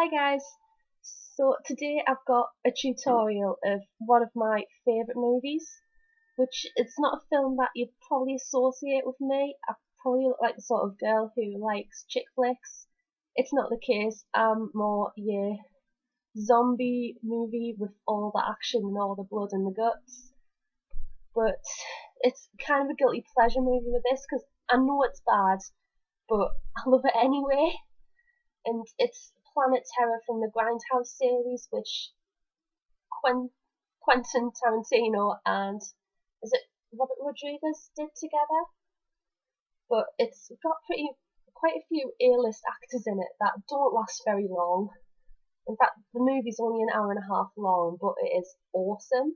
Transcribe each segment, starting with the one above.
Hi guys! So today I've got a tutorial of one of my favourite movies, which it's not a film that you'd probably associate with me. I probably look like the sort of girl who likes chick flicks. It's not the case. I'm more your zombie movie with all the action and all the blood and the guts. But it's kind of a guilty pleasure movie with this because I know it's bad, but I love it anyway. And it's Planet Terror from the Grindhouse series, which Quentin Tarantino and is it Robert Rodriguez did together. But it's got quite a few A-list actors in it that don't last very long. In fact, the movie's only an hour and a half long, but it is awesome.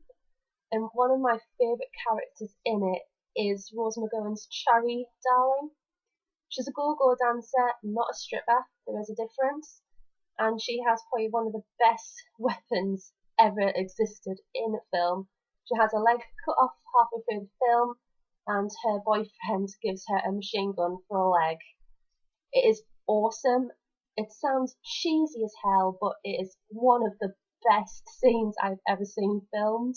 And one of my favourite characters in it is Rose McGowan's Cherry Darling. She's a go-go dancer, not a stripper. There is a difference. And she has probably one of the best weapons ever existed in a film. She has a leg cut off halfway through the film, and her boyfriend gives her a machine gun for a leg. It is awesome. It sounds cheesy as hell, but it is one of the best scenes I've ever seen filmed.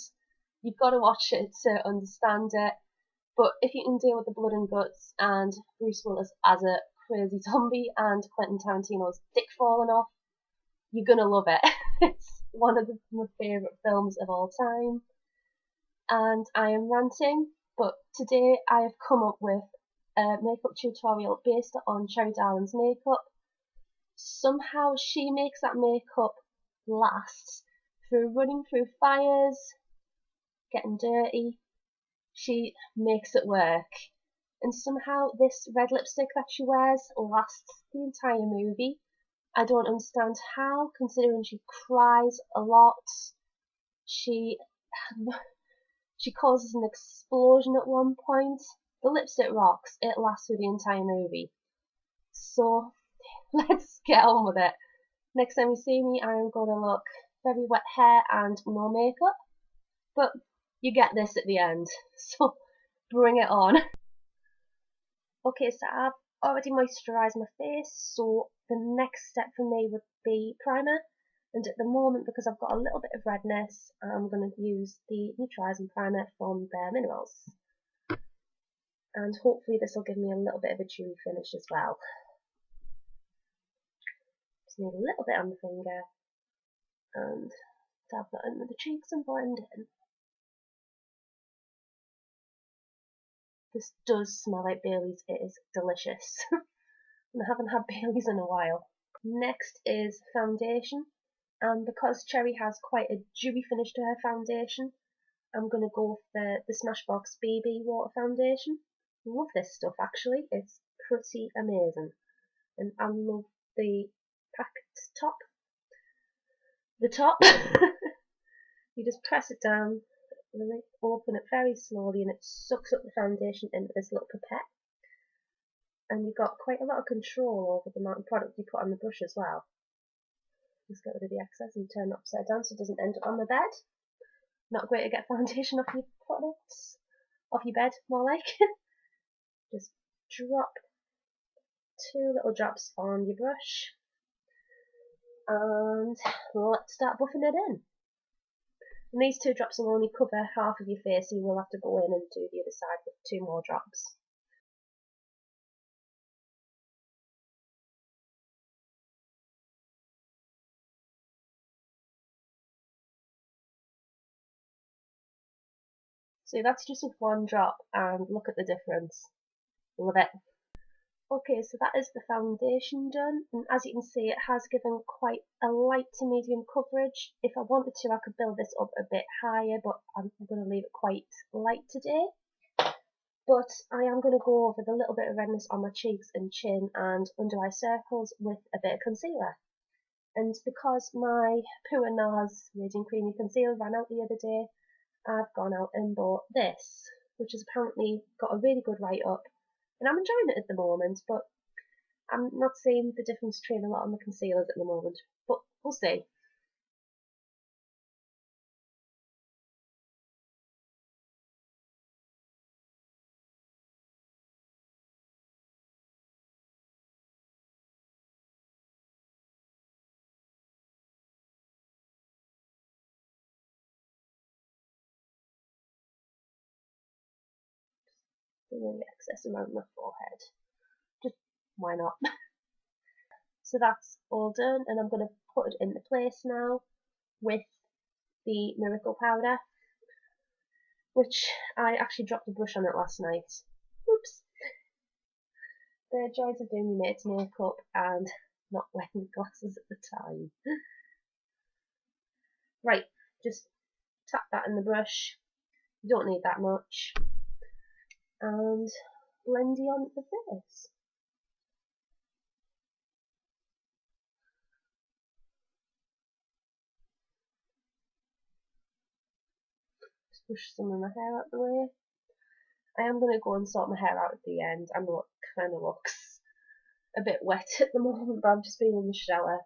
You've got to watch it to understand it. But if you can deal with the blood and guts and Bruce Willis as a crazy zombie and Quentin Tarantino's dick falling off, you're gonna love it. It's one of my favourite films of all time. And I am ranting, but today I have come up with a makeup tutorial based on Cherry Darling's makeup. Somehow she makes that makeup last through running through fires, getting dirty. She makes it work. And somehow this red lipstick that she wears lasts the entire movie. I don't understand how, considering she cries a lot. She causes an explosion at one point. The lipstick rocks. It lasts through the entire movie. So let's get on with it. Next time you see me, I am going to look very wet hair and no makeup. But you get this at the end. So bring it on. Okay, so I've already moisturised my face, so the next step for me would be primer. And at the moment, because I've got a little bit of redness, I'm going to use the Neutralising primer from Bare Minerals. And hopefully this will give me a little bit of a dewy finish as well. Just need a little bit on the finger and dab that under the cheeks and blend in. This does smell like Baileys. It is delicious. And I haven't had Baileys in a while. Next is foundation. And because Cherry has quite a dewy finish to her foundation, I'm going to go for the Smashbox BB Water Foundation. I love this stuff actually. It's pretty amazing. And I love the packed top. The top. You just press it down, really open it very slowly, and it sucks up the foundation into this little pipette. And you've got quite a lot of control over the amount of product you put on the brush as well. Just get rid of the excess and turn it upside down so it doesn't end up on the bed. Not great to get foundation off your products, off your bed, more like. Just drop 2 little drops on your brush, and let's start buffing it in. And these 2 drops will only cover half of your face, so you will have to go in and do the other side with 2 more drops. So that's just with 1 drop, and look at the difference. Love it. Okay, so that is the foundation done, and as you can see, it has given quite a light to medium coverage. If I wanted to, I could build this up a bit higher, but I'm going to leave it quite light today. But I am going to go over the little bit of redness on my cheeks and chin and under eye circles with a bit of concealer. And because my Poor Nars Radiant Creamy Concealer ran out the other day, I've gone out and bought this, which has apparently got a really good write-up. And I'm enjoying it at the moment, but I'm not seeing the difference between a lot of my concealers at the moment. But we'll see. the excess around my forehead. Just why not? So that's all done, and I'm going to put it into place now with the miracle powder, which I actually dropped the brush on it last night. Oops. The joys of doing your mate's makeup and not wearing glasses at the time. Right, just tap that in the brush. You don't need that much. And blend it on the face. Just push some of my hair out the way. I am going to go and sort my hair out at the end. I know it kind of looks a bit wet at the moment, but I've just been in the shower.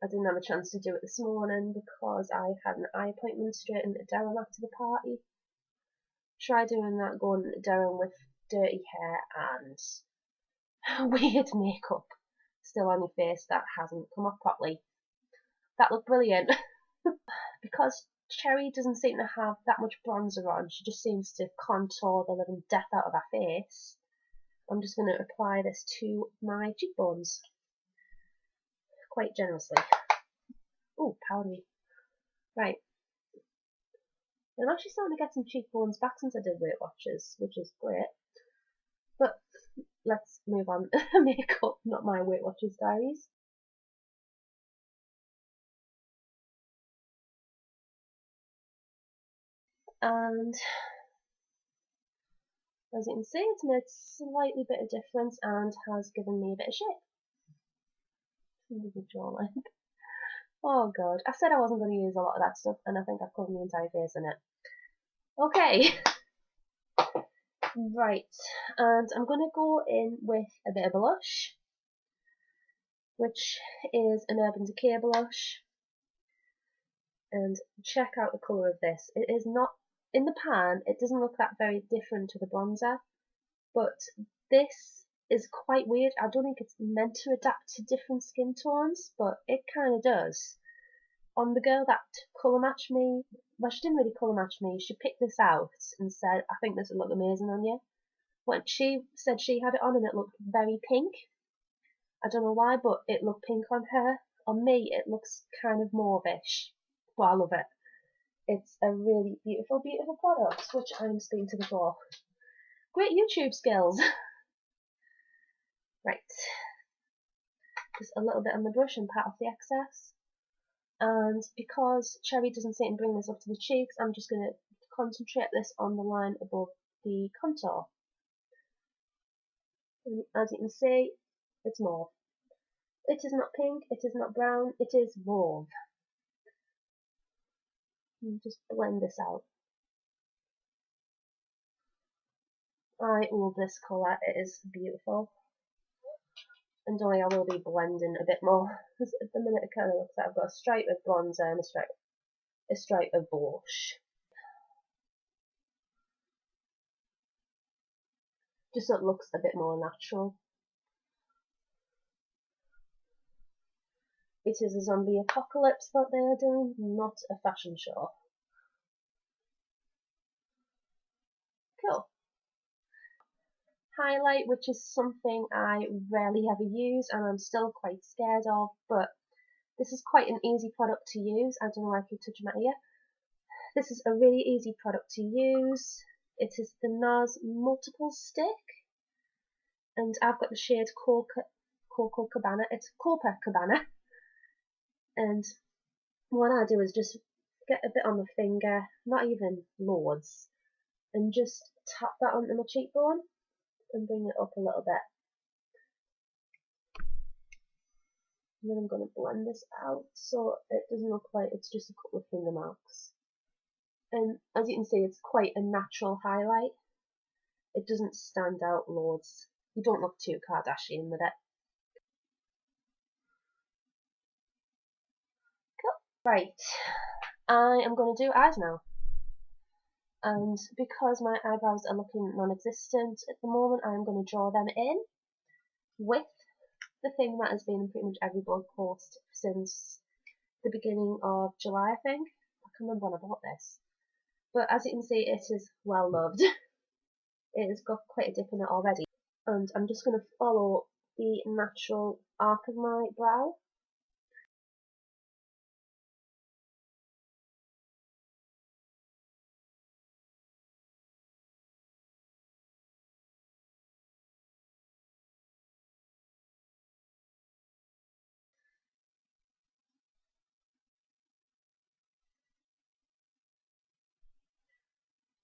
I didn't have a chance to do it this morning because I had an eye appointment straight into Durham after the party. Try doing that going into Durham with dirty hair and weird makeup still on your face that hasn't come off properly. That looked brilliant. Because Cherry doesn't seem to have that much bronzer on, she just seems to contour the living death out of her face. I'm just going to apply this to my cheekbones quite generously. Ooh, powdery. Right. I'm actually starting to get some cheekbones back since I did Weight Watchers, which is great. But let's move on. Makeup, not my Weight Watchers diaries. And as you can see, it's made a slightly bit of difference and has given me a bit of shape. The jawline. Oh god, I said I wasn't going to use a lot of that stuff, and I think I've covered my entire face in it. Okay. Right, and I'm going to go in with a bit of blush, which is an Urban Decay blush. And check out the colour of this. It is not, in the pan, it doesn't look that very different to the bronzer, but this is quite weird. I don't think it's meant to adapt to different skin tones, but it kind of does. On the girl that colour matched me, well, she didn't really colour match me, she picked this out and said, I think this would look amazing on you. When she said she had it on and it looked very pink. I don't know why, but it looked pink on her. On me, it looks kind of mauve-ish, but I love it. It's a really beautiful, beautiful product, which I'm speaking to the for. Great YouTube skills. Right. Just a little bit on the brush and pat off the excess. And because Cherry doesn't seem to bring this up to the cheeks, I'm just going to concentrate this on the line above the contour. And as you can see, it's mauve. It is not pink, it is not brown, it is mauve. And just blend this out. I love this colour, it is beautiful. And only I will be blending a bit more, because at the minute it kind of looks like I've got a stripe of bronzer and a stripe of blush. Just so it looks a bit more natural. It is a zombie apocalypse that they are doing, not a fashion show. Cool. Highlight, which is something I rarely ever use and I'm still quite scared of, but this is quite an easy product to use. I don't know why I keep touching my ear. This is a really easy product to use. It is the Nars Multiple Stick, and I've got the shade Copacabana. It's Copacabana, and what I do is just get a bit on my finger, not even loads, and just tap that onto my cheekbone and bring it up a little bit. And then I'm going to blend this out so it doesn't look like it's just a couple of finger marks. And as you can see, it's quite a natural highlight. It doesn't stand out loads. You don't look too Kardashian with it. Cool. Right, I am going to do eyes now. And because my eyebrows are looking non-existent at the moment, I am going to draw them in with the thing that has been in pretty much every blog post since the beginning of July, I think. I can't remember when I bought this. But as you can see, it is well loved. it has got quite a dip in it already. And I'm just going to follow the natural arc of my brow.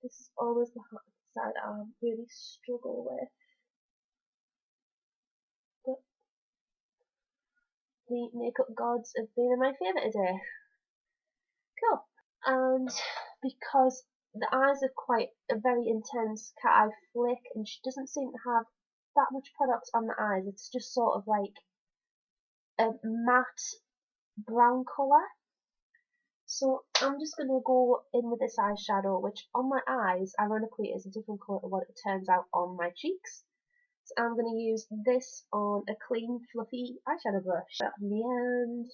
This is always the side I really struggle with. But the makeup gods have been in my favour today. Cool. And because the eyes are quite a very intense cat eye flick, and she doesn't seem to have that much product on the eyes, it's just sort of like a matte brown colour. So I'm just going to go in with this eyeshadow, which on my eyes, ironically, is a different colour to what it turns out on my cheeks. So I'm going to use this on a clean, fluffy eyeshadow brush. But in the end,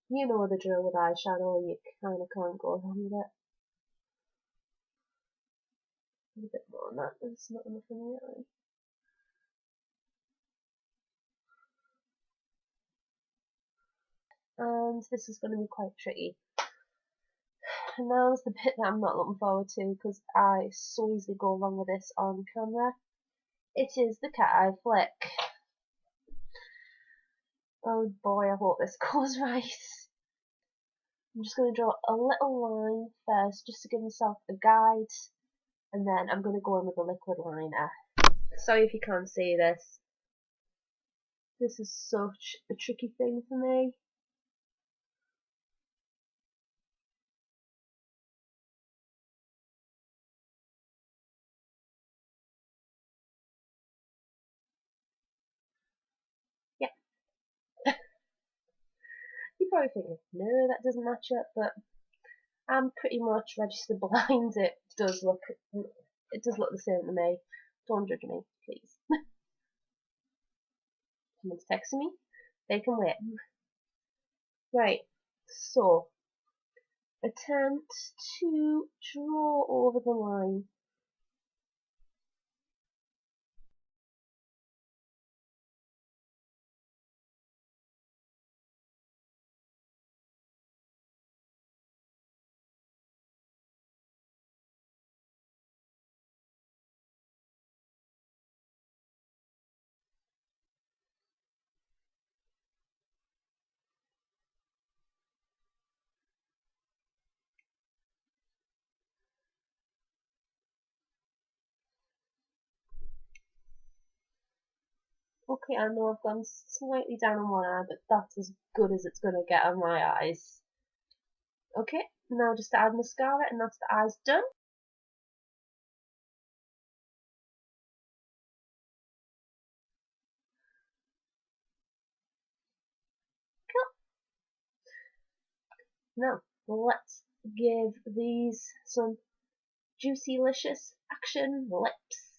you know the drill with eyeshadow, you kind of can't go wrong with it. A bit more on that, it's not enough in the eye. And this is going to be quite tricky. And now's the bit that I'm not looking forward to because I so easily go wrong with this on camera. It is the cat eye flick. Oh boy, I hope this goes right. I'm just going to draw a little line first just to give myself a guide, and then I'm going to go in with a liquid liner. Sorry if you can't see this. This is such a tricky thing for me. Yeah. You're probably thinking, no, that doesn't match up, but I'm pretty much registered blind. It does look the same to me. Don't judge me, please. Someone's texting me. They can wait. Right, so attempt to draw over the line. Okay, I know I've gone slightly down on one eye, but that's as good as it's going to get on my eyes. Okay, now just to add mascara, and that's the eyes done. Cool. Now, let's give these some juicy-licious action lips.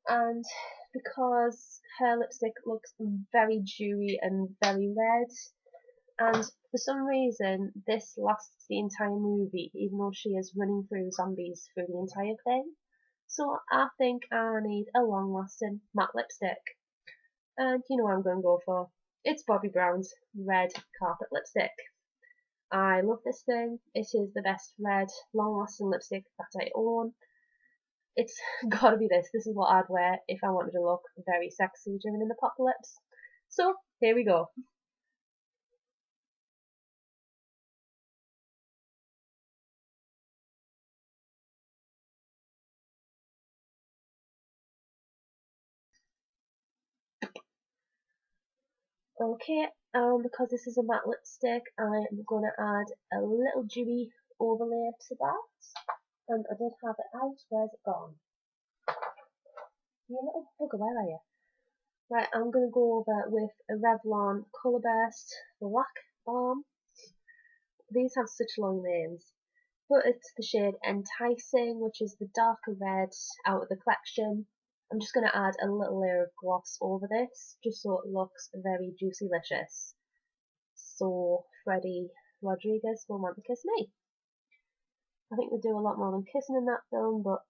And because her lipstick looks very dewy and very red, and for some reason this lasts the entire movie, even though she is running through zombies through the entire thing. So I think I need a long-lasting matte lipstick. And you know what I'm going to go for. It's Bobbi Brown's Red Carpet Lipstick. I love this thing. It is the best red, long-lasting lipstick that I own. It's gotta be this. This is what I'd wear if I wanted to look very sexy during an apocalypse. So, here we go. Okay, because this is a matte lipstick, I'm gonna add a little dewy overlay to that. And I did have it out. Where's it gone? You little bugger, where are you? Right, I'm gonna go over with a Revlon Colorburst Lacque Balm. These have such long names. But it's the shade Enticing, which is the darker red out of the collection. I'm just going to add a little layer of gloss over this, just so it looks very juicy-licious. So Freddie Rodriguez will want to kiss me. I think they do a lot more than kissing in that film, but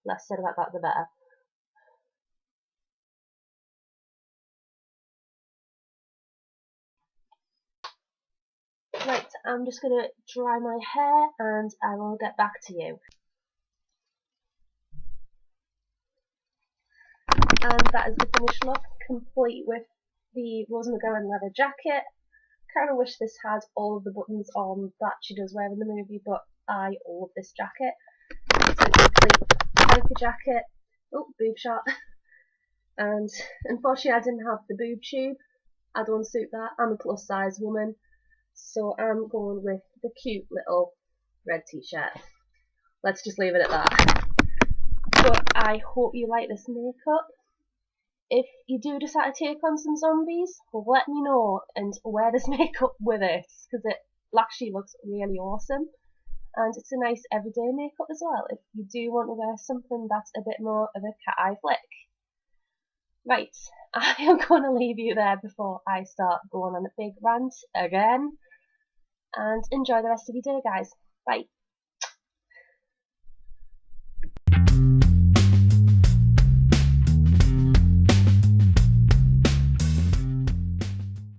less said about that the better. Right, I'm just going to dry my hair and I will get back to you. And that is the finished look, complete with the Rose McGowan leather jacket. Kind of wish this had all of the buttons on that she does wear in the movie, but I love this jacket. It's a complete biker jacket. Oh, boob shot. And unfortunately I didn't have the boob tube. I don't suit that. I'm a plus size woman. So I'm going with the cute little red t-shirt. Let's just leave it at that. But I hope you like this makeup. If you do decide to take on some zombies, let me know and wear this makeup with it, because it actually looks really awesome. And it's a nice everyday makeup as well, if you do want to wear something that's a bit more of a cat eye flick. Right, I am going to leave you there before I start going on a big rant again. And enjoy the rest of your day, guys. Bye.